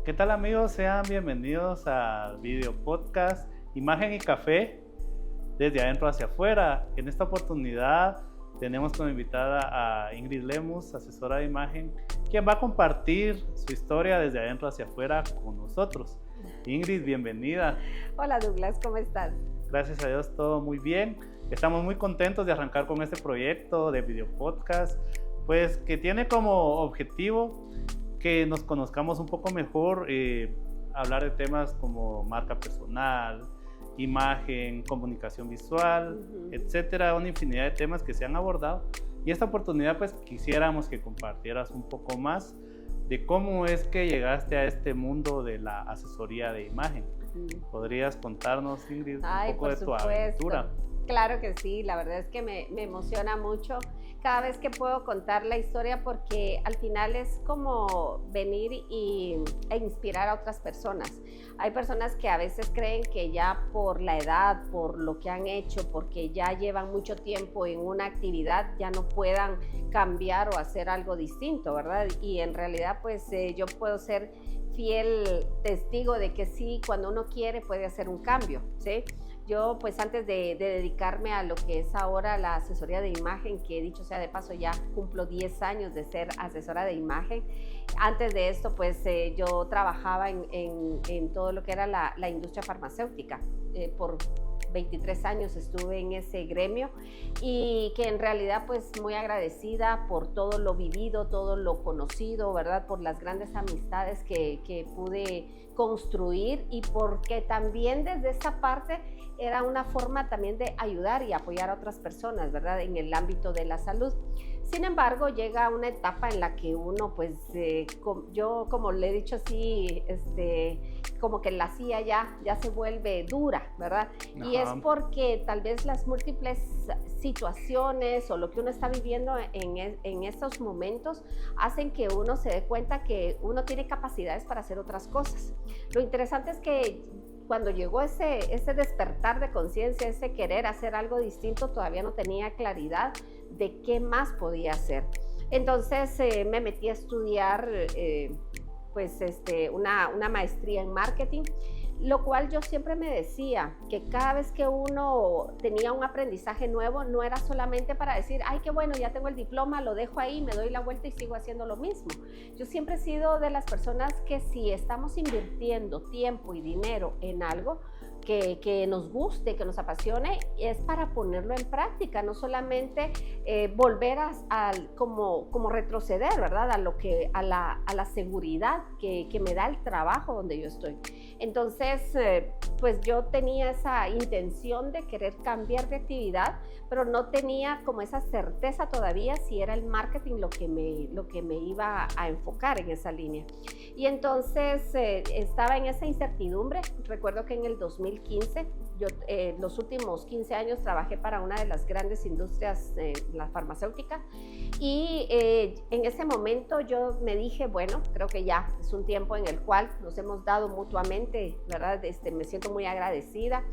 ¿Qué tal amigos? Sean bienvenidos al video podcast Imagen y Café desde adentro hacia afuera. En esta oportunidad tenemos como invitada a Ingrid Lemus, asesora de imagen, quien va a compartir su historia desde adentro hacia afuera con nosotros. Ingrid, bienvenida. Hola Douglas, ¿cómo estás? Gracias a Dios, todo muy bien. Estamos muy contentos de arrancar con este proyecto de video podcast, pues que tiene como objetivo que nos conozcamos un poco mejor, hablar de temas como marca personal, imagen, comunicación visual, etcétera, una infinidad de temas que se han abordado. Y esta oportunidad pues quisiéramos que compartieras un poco más de cómo es que llegaste a este mundo de la asesoría de imagen. ¿Podrías contarnos, Ingrid, un poco de tu aventura? Claro que sí, la verdad es que me emociona mucho cada vez que puedo contar la historia, porque al final es como venir e inspirar a otras personas. Hay personas que a veces creen que ya por la edad, por lo que han hecho, porque ya llevan mucho tiempo en una actividad, ya no puedan cambiar o hacer algo distinto, ¿verdad? Y en realidad pues yo puedo ser fiel testigo de que sí, cuando uno quiere puede hacer un cambio, ¿sí? Yo pues antes de dedicarme a lo que es ahora la asesoría de imagen, que dicho sea de paso ya cumplo 10 años de ser asesora de imagen, antes de esto pues yo trabajaba en todo lo que era la industria farmacéutica. Por 23 años estuve en ese gremio, y que en realidad pues muy agradecida por todo lo vivido, todo lo conocido, ¿verdad? Por las grandes amistades que pude construir, y porque también desde esa parte era una forma también de ayudar y apoyar a otras personas, ¿verdad? En el ámbito de la salud. Sin embargo, llega una etapa en la que uno, pues, yo como le he dicho así, como que la silla ya se vuelve dura, ¿verdad? Ajá. Y es porque tal vez las múltiples situaciones o lo que uno está viviendo en estos momentos hacen que uno se dé cuenta que uno tiene capacidades para hacer otras cosas. Lo interesante es que cuando llegó ese despertar de conciencia, ese querer hacer algo distinto, todavía no tenía claridad de qué más podía hacer. Entonces me metí a estudiar una maestría en marketing, lo cual yo siempre me decía que cada vez que uno tenía un aprendizaje nuevo, no era solamente para decir, ay, qué bueno, ya tengo el diploma, lo dejo ahí, me doy la vuelta y sigo haciendo lo mismo. Yo siempre he sido de las personas que si estamos invirtiendo tiempo y dinero en algo que nos guste, que nos apasione, es para ponerlo en práctica, no solamente volver como retroceder, ¿verdad? A la seguridad que me da el trabajo donde yo estoy. Entonces, pues yo tenía esa intención de querer cambiar de actividad, pero no tenía como esa certeza todavía si era el marketing lo que me iba a enfocar en esa línea. Y entonces estaba en esa incertidumbre. Recuerdo que en el 2015, yo los últimos 15 años trabajé para una de las grandes industrias, la farmacéutica, y en ese momento yo me dije, bueno, creo que ya es un tiempo en el cual nos hemos dado mutuamente, ¿verdad? Me siento muy agradecida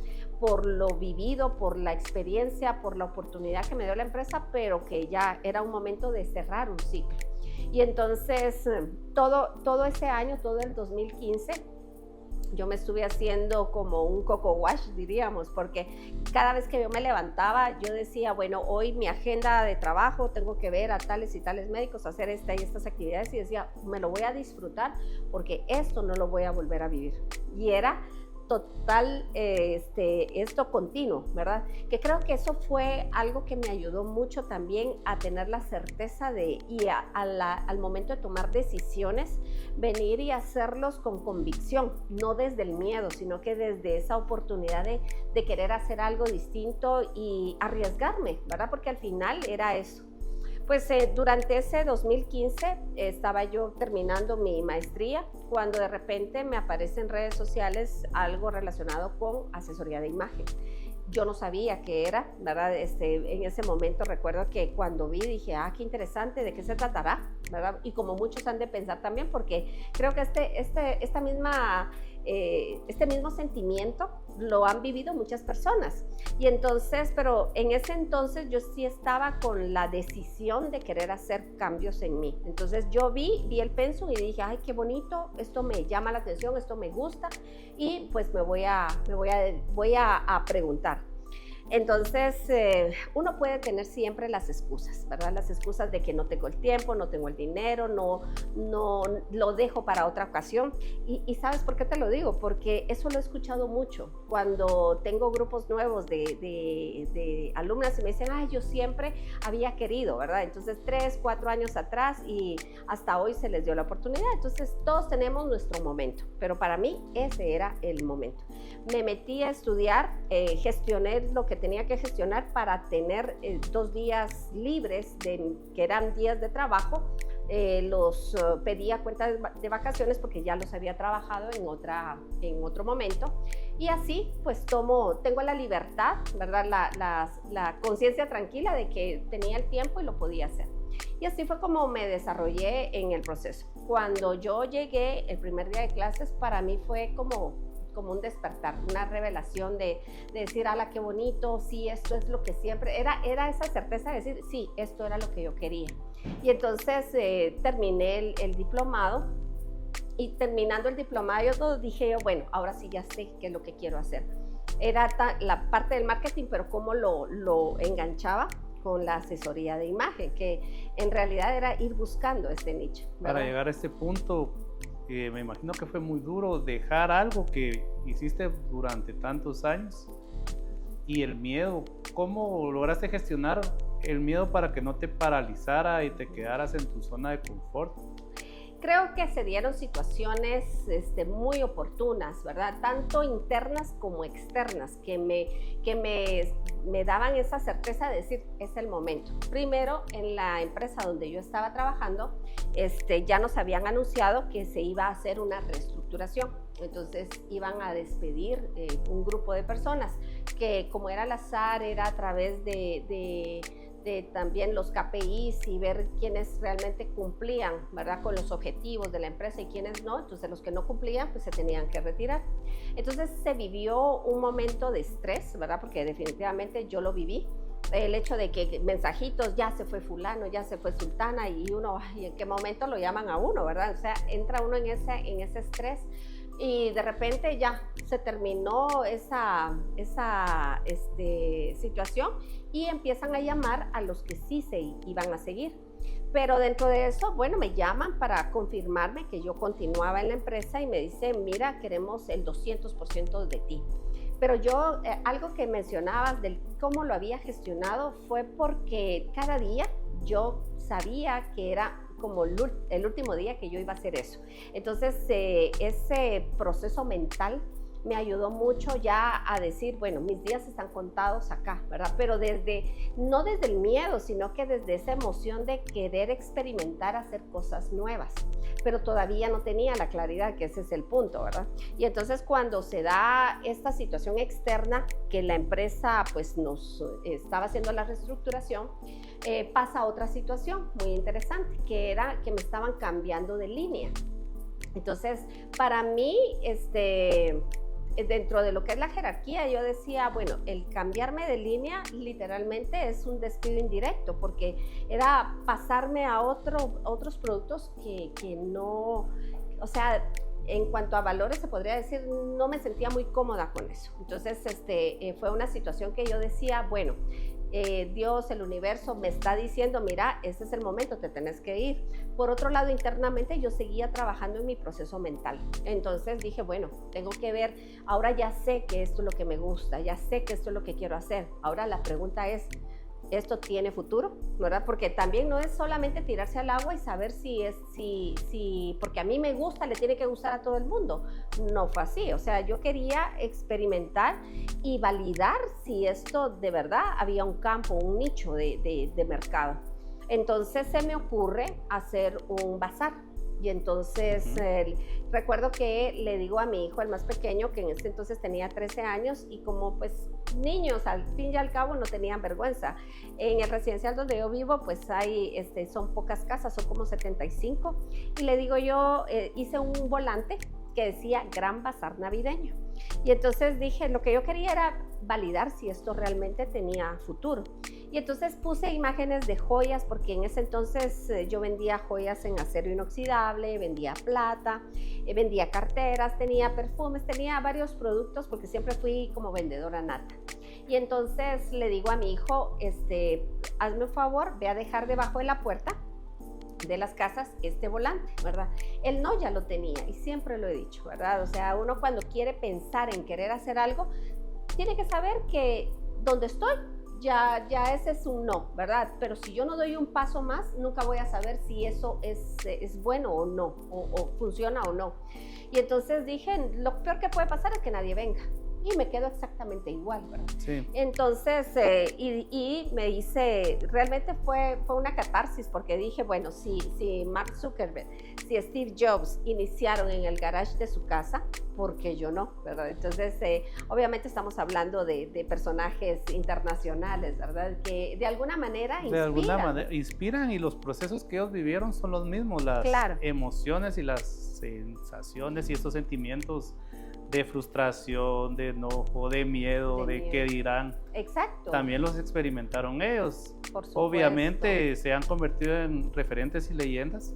por lo vivido, por la experiencia, por la oportunidad que me dio la empresa, pero que ya era un momento de cerrar un ciclo. Y entonces todo ese año, todo el 2015, yo me estuve haciendo como un coco wash, diríamos, porque cada vez que yo me levantaba, yo decía, bueno, hoy mi agenda de trabajo, tengo que ver a tales y tales médicos, hacer esta y estas actividades, y decía, me lo voy a disfrutar porque esto no lo voy a volver a vivir. Y era total esto continuo, ¿verdad? Que creo que eso fue algo que me ayudó mucho también a tener la certeza al momento de tomar decisiones, venir y hacerlos con convicción, no desde el miedo, sino que desde esa oportunidad de querer hacer algo distinto y arriesgarme, ¿verdad? Porque al final era eso. Pues durante ese 2015 estaba yo terminando mi maestría cuando de repente me aparece en redes sociales algo relacionado con asesoría de imagen. Yo no sabía qué era, ¿verdad? En ese momento recuerdo que cuando vi dije, qué interesante, ¿de qué se tratará? ¿Verdad? Y como muchos han de pensar también, porque creo que esta misma este mismo sentimiento lo han vivido muchas personas. Y entonces, pero en ese entonces yo sí estaba con la decisión de querer hacer cambios en mí. Entonces yo vi el pensum y dije, ay, qué bonito, esto me llama la atención, esto me gusta, y pues voy a preguntar. Entonces, uno puede tener siempre las excusas, ¿verdad? Las excusas de que no tengo el tiempo, no tengo el dinero, no lo dejo para otra ocasión. Y ¿sabes por qué te lo digo? Porque eso lo he escuchado mucho. Cuando tengo grupos nuevos de alumnas y me dicen, ay, yo siempre había querido, ¿verdad? Entonces, 3, 4 años atrás y hasta hoy se les dio la oportunidad. Entonces, todos tenemos nuestro momento, pero para mí ese era el momento. Me metí a estudiar, gestioné lo que tenía que gestionar para tener 2 días libres, que eran días de trabajo. Los pedía cuenta de vacaciones porque ya los había trabajado en otro momento, y así pues tengo la libertad, ¿verdad? La conciencia tranquila de que tenía el tiempo y lo podía hacer. Y así fue como me desarrollé en el proceso. Cuando yo llegué el primer día de clases, para mí fue como un despertar, una revelación de decir, ala, qué bonito, sí, esto es lo que siempre, era esa certeza de decir, sí, esto era lo que yo quería. Y entonces terminé el diplomado, y terminando el diplomado yo dije, bueno, ahora sí ya sé qué es lo que quiero hacer. Era la parte del marketing, pero cómo lo enganchaba con la asesoría de imagen, que en realidad era ir buscando este nicho, ¿verdad? Para llegar a este punto, me imagino que fue muy duro dejar algo que hiciste durante tantos años, y el miedo. ¿Cómo lograste gestionar el miedo para que no te paralizara y te quedaras en tu zona de confort? Creo que se dieron situaciones muy oportunas, ¿verdad? Tanto internas como externas, que me daban esa certeza de decir, es el momento. Primero, en la empresa donde yo estaba trabajando, ya nos habían anunciado que se iba a hacer una reestructuración. Entonces iban a despedir un grupo de personas, que como era al azar, era a través de también los KPIs y ver quiénes realmente cumplían, ¿verdad?, con los objetivos de la empresa y quiénes no. Entonces los que no cumplían pues se tenían que retirar. Entonces se vivió un momento de estrés, ¿verdad?, porque definitivamente yo lo viví. El hecho de que mensajitos, ya se fue fulano, ya se fue sultana, y uno, ay, ¿en qué momento lo llaman a uno, verdad? O sea, entra uno en ese estrés, y de repente ya se terminó esa situación, y empiezan a llamar a los que sí se iban a seguir. Pero dentro de eso, bueno, me llaman para confirmarme que yo continuaba en la empresa y me dicen, mira, queremos el 200% de ti. Pero yo, algo que mencionabas de cómo lo había gestionado, fue porque cada día yo sabía que era como el último día que yo iba a hacer eso. Entonces, ese proceso mental me ayudó mucho ya a decir, bueno, mis días están contados acá, ¿verdad? Pero no desde el miedo, sino que desde esa emoción de querer experimentar, hacer cosas nuevas. Pero todavía no tenía la claridad, que ese es el punto, ¿verdad? Y entonces cuando se da esta situación externa, que la empresa pues nos estaba haciendo la reestructuración, pasa otra situación muy interesante, que era que me estaban cambiando de línea. Entonces, para mí, dentro de lo que es la jerarquía, yo decía, bueno, el cambiarme de línea literalmente es un despido indirecto, porque era pasarme a otros productos que no, o sea, en cuanto a valores se podría decir, no me sentía muy cómoda con eso. Entonces, fue una situación que yo decía, bueno, Dios, el universo me está diciendo, mira, este es el momento, te tenés que ir. Por otro lado, internamente yo seguía trabajando en mi proceso mental. Entonces dije, bueno, tengo que ver, ahora ya sé que esto es lo que me gusta, ya sé que esto es lo que quiero hacer. Ahora la pregunta es, ¿esto tiene futuro? ¿Verdad? Porque también no es solamente tirarse al agua y saber si porque a mí me gusta, le tiene que gustar a todo el mundo. No fue así. O sea, yo quería experimentar y validar si esto de verdad había un campo, un nicho de mercado. Entonces se me ocurre hacer un bazar. Y entonces recuerdo que le digo a mi hijo, el más pequeño, que en ese entonces tenía 13 años, y como pues niños al fin y al cabo no tenían vergüenza. En el residencial donde yo vivo pues son pocas casas, son como 75, y le digo yo, hice un volante que decía Gran Bazar Navideño. Y entonces dije, lo que yo quería era validar si esto realmente tenía futuro. Y entonces puse imágenes de joyas, porque en ese entonces yo vendía joyas en acero inoxidable, vendía plata, vendía carteras, tenía perfumes, tenía varios productos, porque siempre fui como vendedora nata. Y entonces le digo a mi hijo, hazme un favor, ve a dejar debajo de la puerta de las casas este volante, ¿verdad? Él no, ya lo tenía, y siempre lo he dicho, ¿verdad? O sea, uno cuando quiere pensar en querer hacer algo, tiene que saber que donde estoy, ya ese es un no, ¿verdad? Pero si yo no doy un paso más, nunca voy a saber si eso es bueno o no, o funciona o no. Y entonces dije, lo peor que puede pasar es que nadie venga. Y me quedo exactamente igual, ¿verdad? Sí. Entonces, y me hice, realmente fue una catarsis, porque dije, bueno, si Mark Zuckerberg, si Steve Jobs iniciaron en el garage de su casa, ¿por qué yo no, verdad? Entonces, obviamente estamos hablando de personajes internacionales, ¿verdad? Que de alguna manera inspiran. De alguna manera inspiran, y los procesos que ellos vivieron son los mismos, las emociones y las sensaciones y estos sentimientos de frustración, de enojo, de miedo, de qué dirán. Exacto. También los experimentaron ellos. Por supuesto. Obviamente se han convertido en referentes y leyendas,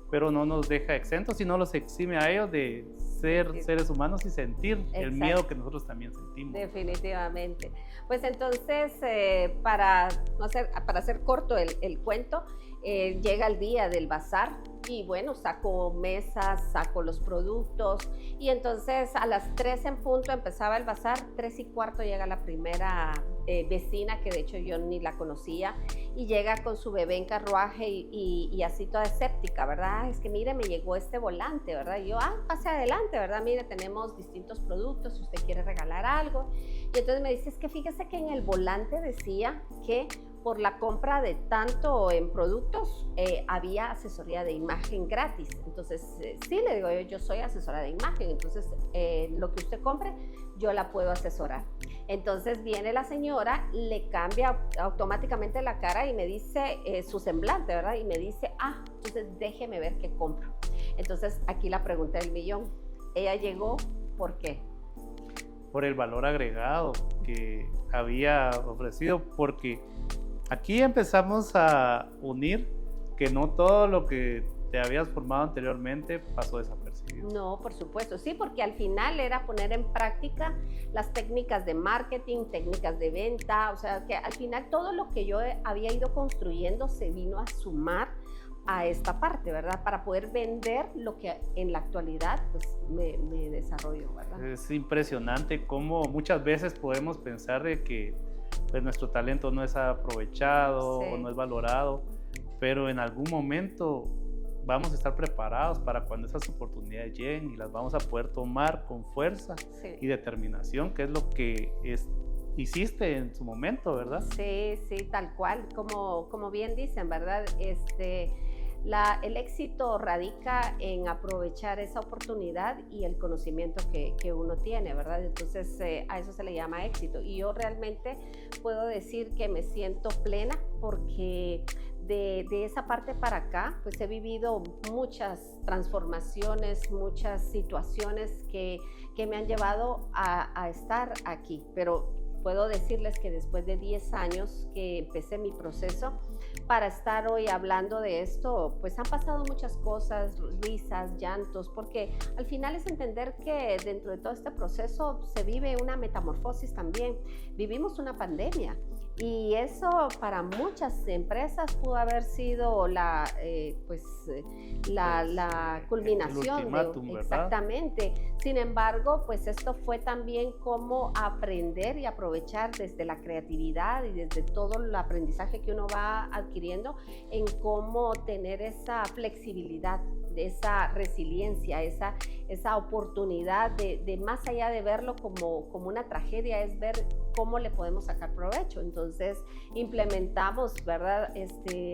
pero no nos deja exentos y no los exime a ellos de ser seres humanos y sentir el miedo que nosotros también sentimos. Definitivamente. Pues entonces, para hacer corto el cuento, llega el día del bazar y bueno, saco mesas, saco los productos, y entonces a las 3 en punto empezaba el bazar. 3:15 llega la primera vecina, que de hecho yo ni la conocía, y llega con su bebé en carruaje y así toda escéptica, ¿verdad? Es que mire, me llegó este volante, ¿verdad? Y yo, pase adelante, ¿verdad? Mire, tenemos distintos productos, si usted quiere regalar algo. Y entonces me dice, es que fíjese que en el volante decía que por la compra de tanto en productos había asesoría de imagen gratis. Entonces, sí, le digo yo soy asesora de imagen, entonces lo que usted compre, yo la puedo asesorar. Entonces viene la señora, le cambia automáticamente la cara y me dice su semblante, ¿verdad? Y me dice, entonces déjeme ver qué compro. Entonces aquí la pregunta del millón, ella llegó, ¿por qué? Por el valor agregado que había ofrecido, porque aquí empezamos a unir que no todo lo que te habías formado anteriormente pasó desapercibido. No, por supuesto, sí, porque al final era poner en práctica las técnicas de marketing, técnicas de venta, o sea, que al final todo lo que yo había ido construyendo se vino a sumar a esta parte, ¿verdad? Para poder vender lo que en la actualidad pues me desarrollo, ¿verdad? Es impresionante cómo muchas veces podemos pensar de que pues, nuestro talento no es aprovechado o no es valorado, pero en algún momento vamos a estar preparados para cuando esas oportunidades lleguen y las vamos a poder tomar con fuerza y determinación, que es lo que hiciste en su momento, ¿verdad? Sí, tal cual, como bien dicen, ¿verdad? El éxito radica en aprovechar esa oportunidad y el conocimiento que uno tiene, ¿verdad? Entonces a eso se le llama éxito, y yo realmente puedo decir que me siento plena porque de esa parte para acá pues he vivido muchas transformaciones, muchas situaciones que me han llevado a estar aquí, pero puedo decirles que después de 10 años que empecé mi proceso para estar hoy hablando de esto, pues han pasado muchas cosas, risas, llantos, porque al final es entender que dentro de todo este proceso se vive una metamorfosis también. Vivimos una pandemia y eso para muchas empresas pudo haber sido la culminación de exactamente. Sin embargo, pues esto fue también como aprender y aprovechar desde la creatividad y desde todo el aprendizaje que uno va adquiriendo en cómo tener esa flexibilidad, esa resiliencia, esa oportunidad de más allá de verlo como una tragedia, es ver cómo le podemos sacar provecho. Entonces implementamos, ¿verdad?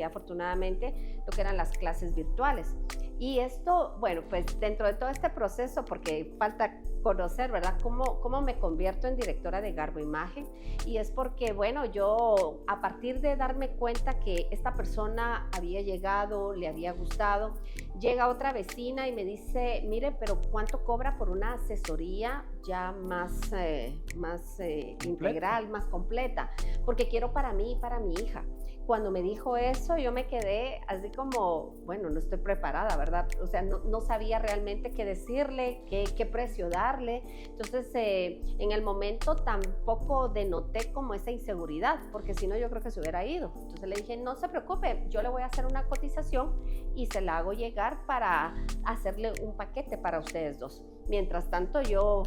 Afortunadamente lo que eran las clases virtuales. Y esto, bueno, pues dentro de todo este proceso, porque falta conocer, ¿verdad? ¿Cómo me convierto en directora de Garbo Imagen? Y es porque, bueno, yo a partir de darme cuenta que esta persona había llegado, le había gustado, llega otra vecina y me dice, mire, pero ¿cuánto cobra por una asesoría ya más integral, más completa? Porque quiero para mí y para mi hija. Cuando me dijo eso, yo me quedé así como, bueno, no estoy preparada, ¿verdad? O sea, no sabía realmente qué decirle, qué precio darle. Entonces, en el momento tampoco denoté como esa inseguridad, porque si no, yo creo que se hubiera ido. Entonces le dije, no se preocupe, yo le voy a hacer una cotización y se la hago llegar para hacerle un paquete para ustedes dos. Mientras tanto, yo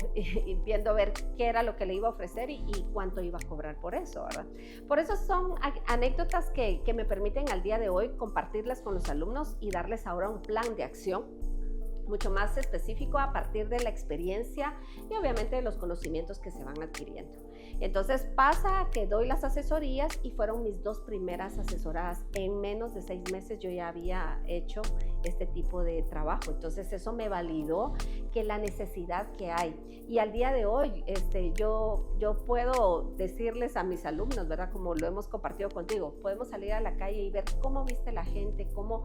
viendo a ver qué era lo que le iba a ofrecer y cuánto iba a cobrar por eso, ¿verdad? Por eso son anécdotas que me permiten al día de hoy compartirlas con los alumnos y darles ahora un plan de acción mucho más específico a partir de la experiencia y obviamente de los conocimientos que se van adquiriendo. Entonces pasa que doy las asesorías y fueron mis 2 primeras asesoradas. En menos de 6 meses yo ya había hecho este tipo de trabajo. Entonces eso me validó que la necesidad que hay. Y al día de hoy yo puedo decirles a mis alumnos, ¿verdad? Como lo hemos compartido contigo, podemos salir a la calle y ver cómo viste la gente, cómo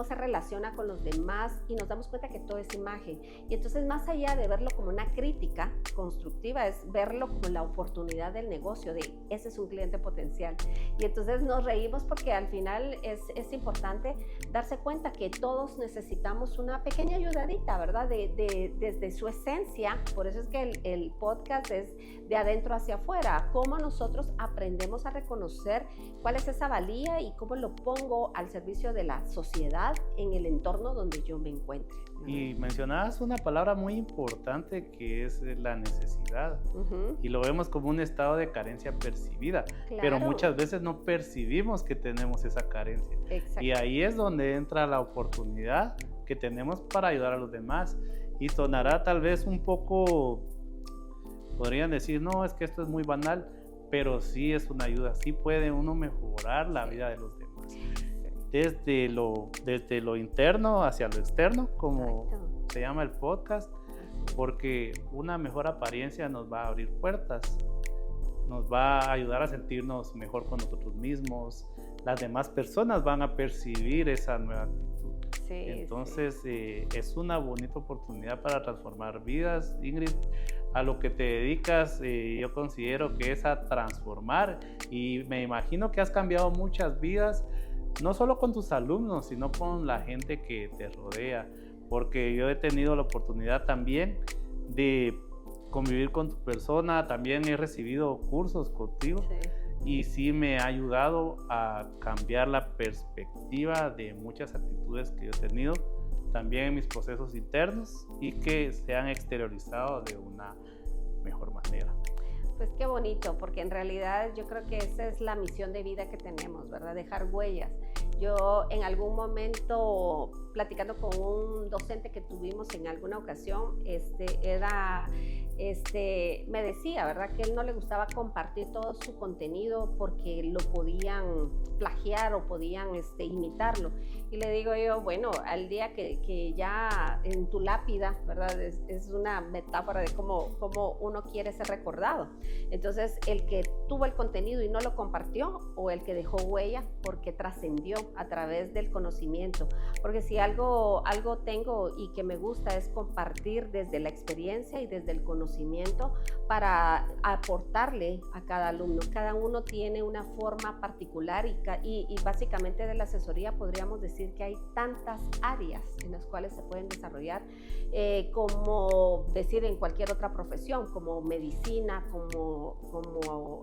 se relaciona con los demás y nos damos cuenta que todo es imagen. Y entonces más allá de verlo como una crítica constructiva, es verlo como la oportunidad del negocio, de ese es un cliente potencial. Y entonces nos reímos porque al final es importante darse cuenta que todos necesitamos una pequeña ayudadita, ¿verdad? Desde su esencia. Por eso es que el podcast es de adentro hacia afuera, cómo nosotros aprendemos a reconocer cuál es esa valía y cómo lo pongo al servicio de la sociedad en el entorno donde yo me encuentre. Y mencionabas una palabra muy importante que es la necesidad. Y lo vemos como un estado de carencia percibida, Claro. pero muchas veces no percibimos que tenemos esa carencia. Exacto. Y ahí es donde entra la oportunidad que tenemos para ayudar a los demás. Y sonará tal vez un poco, podrían decir, no, es que esto es muy banal, pero sí es una ayuda, sí puede uno mejorar la vida de los demás. Desde lo interno hacia lo externo, como Exacto. se llama el podcast, porque una mejor apariencia nos va a abrir puertas, nos va a ayudar a sentirnos mejor con nosotros mismos, las demás personas van a percibir esa nueva actitud. Sí, Entonces es una bonita oportunidad para transformar vidas. Ingrid, a lo que te dedicas yo considero que es a transformar, y me imagino que has cambiado muchas vidas, no solo con tus alumnos, sino con la gente que te rodea, porque yo he tenido la oportunidad también de convivir con tu persona, también he recibido cursos contigo, sí. y sí me ha ayudado a cambiar la perspectiva de muchas actitudes que yo he tenido, también en mis procesos internos, y que se han exteriorizado de una mejor manera. Pues qué bonito, porque en realidad yo creo que esa es la misión de vida que tenemos, ¿verdad? Dejar huellas. Yo en algún momento, platicando con un docente que tuvimos en alguna ocasión, me decía, ¿verdad? Que él no le gustaba compartir todo su contenido porque lo podían plagiar o podían imitarlo. Y le digo yo, bueno, al día que ya en tu lápida, ¿verdad? Es una metáfora de cómo uno quiere ser recordado. Entonces, el que tuvo el contenido y no lo compartió, o el que dejó huella porque trascendió a través del conocimiento. Porque si algo tengo y que me gusta es compartir desde la experiencia y desde el conocimiento para aportarle a cada alumno. Cada uno tiene una forma particular y básicamente de la asesoría podríamos decir que hay tantas áreas en las cuales se pueden desarrollar, como decir en cualquier otra profesión, como medicina, como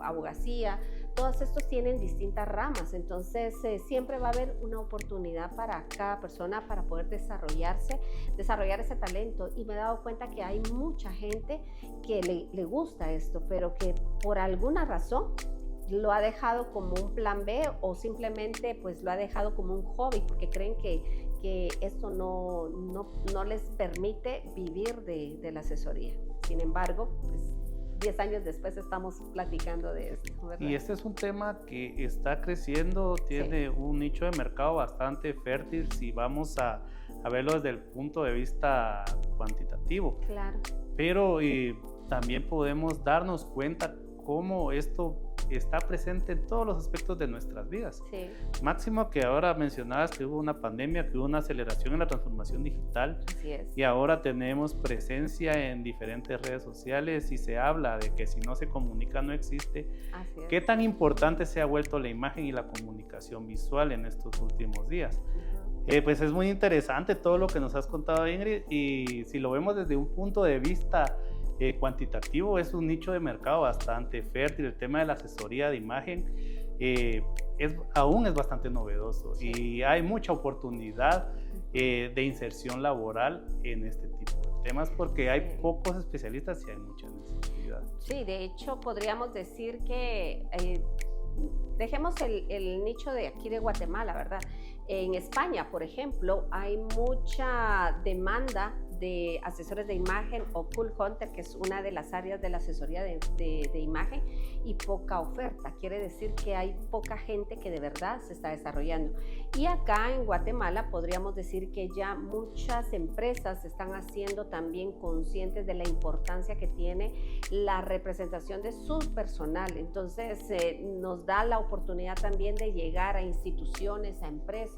abogacía. Todos estos tienen distintas ramas, entonces siempre va a haber una oportunidad para cada persona para poder desarrollar ese talento. Y me he dado cuenta que hay mucha gente que le gusta esto, pero que por alguna razón lo ha dejado como un plan B, o simplemente pues lo ha dejado como un hobby porque creen que esto no les permite vivir de la asesoría. Sin embargo, pues 10 años después estamos platicando de esto, ¿verdad? Y este es un tema que está creciendo, tiene un nicho de mercado bastante fértil si vamos a verlo desde el punto de vista cuantitativo. Claro. Pero también podemos darnos cuenta cómo esto está presente en todos los aspectos de nuestras vidas. Sí. Máximo que ahora mencionabas que hubo una pandemia, que hubo una aceleración en la transformación digital. Así es. Y ahora tenemos presencia en diferentes redes sociales y se habla de que si no se comunica no existe. Así es. ¿Qué tan importante se ha vuelto la imagen y la comunicación visual en estos últimos días? Pues es muy interesante todo lo que nos has contado, Ingrid, y si lo vemos desde un punto de vista cuantitativo, es un nicho de mercado bastante fértil. El tema de la asesoría de imagen aún es bastante novedoso, sí, y hay mucha oportunidad de inserción laboral en este tipo de temas porque hay pocos especialistas y hay mucha necesidad. Sí, de hecho podríamos decir que dejemos el nicho de aquí de Guatemala, ¿verdad? En España, por ejemplo, hay mucha demanda de asesores de imagen o call hunter, que es una de las áreas de la asesoría de imagen, y poca oferta. Quiere decir que hay poca gente que de verdad se está desarrollando. Y acá en Guatemala podríamos decir que ya muchas empresas se están haciendo también conscientes de la importancia que tiene la representación de su personal. Entonces nos da la oportunidad también de llegar a instituciones, a empresas,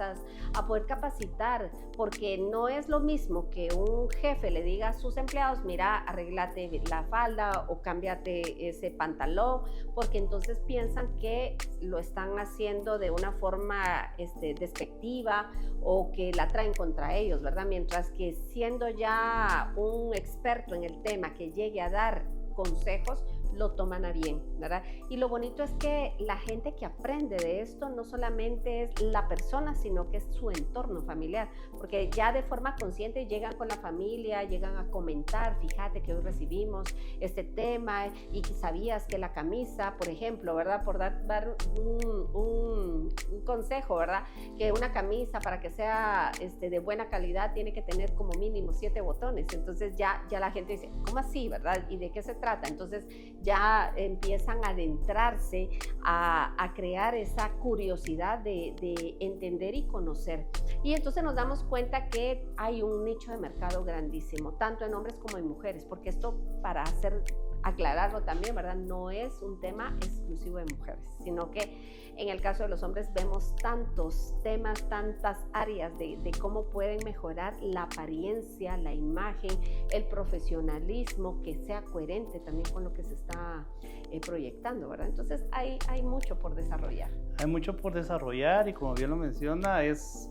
a poder capacitar, porque no es lo mismo que un jefe le diga a sus empleados, mira, arréglate la falda o cámbiate ese pantalón, porque entonces piensan que lo están haciendo de una forma despectiva o que la traen contra ellos, ¿verdad? Mientras que siendo ya un experto en el tema que llegue a dar consejos, lo toman a bien, ¿verdad? Y lo bonito es que la gente que aprende de esto no solamente es la persona, sino que es su entorno familiar, porque ya de forma consciente llegan con la familia, llegan a comentar, fíjate que hoy recibimos este tema y que sabías que la camisa, por ejemplo, ¿verdad? Por dar un consejo, ¿verdad? Que una camisa para que sea de buena calidad tiene que tener como mínimo 7 botones. Entonces ya la gente dice, ¿cómo así, verdad? ¿Y de qué se trata? Entonces ya empiezan a adentrarse a crear esa curiosidad de entender y conocer. Y entonces nos damos cuenta que hay un nicho de mercado grandísimo, tanto en hombres como en mujeres, porque esto, para aclararlo también, ¿verdad? No es un tema exclusivo de mujeres, sino que en el caso de los hombres vemos tantos temas, tantas áreas de cómo pueden mejorar la apariencia, la imagen, el profesionalismo, que sea coherente también con lo que se está proyectando, ¿verdad? Entonces hay mucho por desarrollar. Hay mucho por desarrollar y como bien lo menciona, es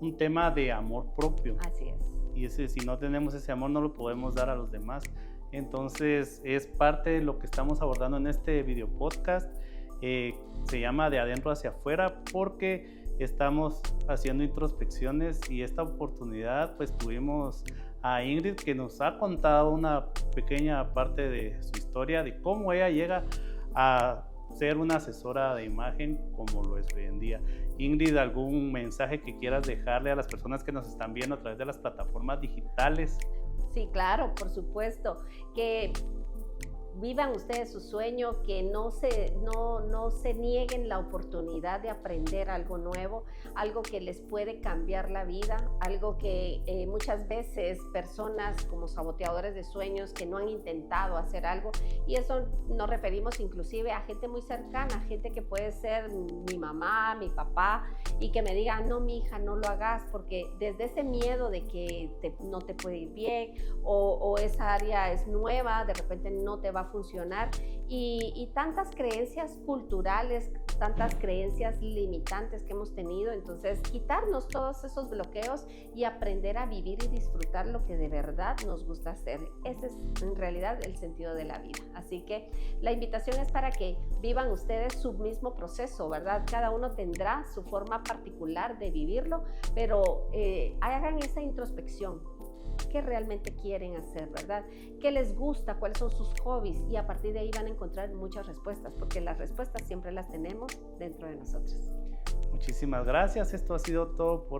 un tema de amor propio. Así es. Y si no tenemos ese amor no lo podemos dar a los demás. Entonces es parte de lo que estamos abordando en este video podcast. Se llama De Adentro Hacia Afuera porque estamos haciendo introspecciones y esta oportunidad pues tuvimos a Ingrid que nos ha contado una pequeña parte de su historia, de cómo ella llega a ser una asesora de imagen como lo es hoy en día. Ingrid, ¿algún mensaje que quieras dejarle a las personas que nos están viendo a través de las plataformas digitales? Sí, claro, por supuesto, que vivan ustedes su sueño, que no se nieguen la oportunidad de aprender algo nuevo, algo que les puede cambiar la vida, algo que muchas veces personas como saboteadores de sueños que no han intentado hacer algo, y eso nos referimos inclusive a gente muy cercana, gente que puede ser mi mamá, mi papá, y que me diga, no, mi hija, no lo hagas, porque desde ese miedo de que no te puede ir bien o esa área es nueva, de repente no te va a funcionar, y tantas creencias culturales, tantas creencias limitantes que hemos tenido. Entonces quitarnos todos esos bloqueos y aprender a vivir y disfrutar lo que de verdad nos gusta hacer. Ese es en realidad el sentido de la vida. Así que la invitación es para que vivan ustedes su mismo proceso, ¿verdad? Cada uno tendrá su forma particular de vivirlo, pero hagan esa introspección. ¿Qué realmente quieren hacer, verdad? ¿Qué les gusta? ¿Cuáles son sus hobbies? Y a partir de ahí van a encontrar muchas respuestas, porque las respuestas siempre las tenemos dentro de nosotros. Muchísimas gracias. Esto ha sido todo por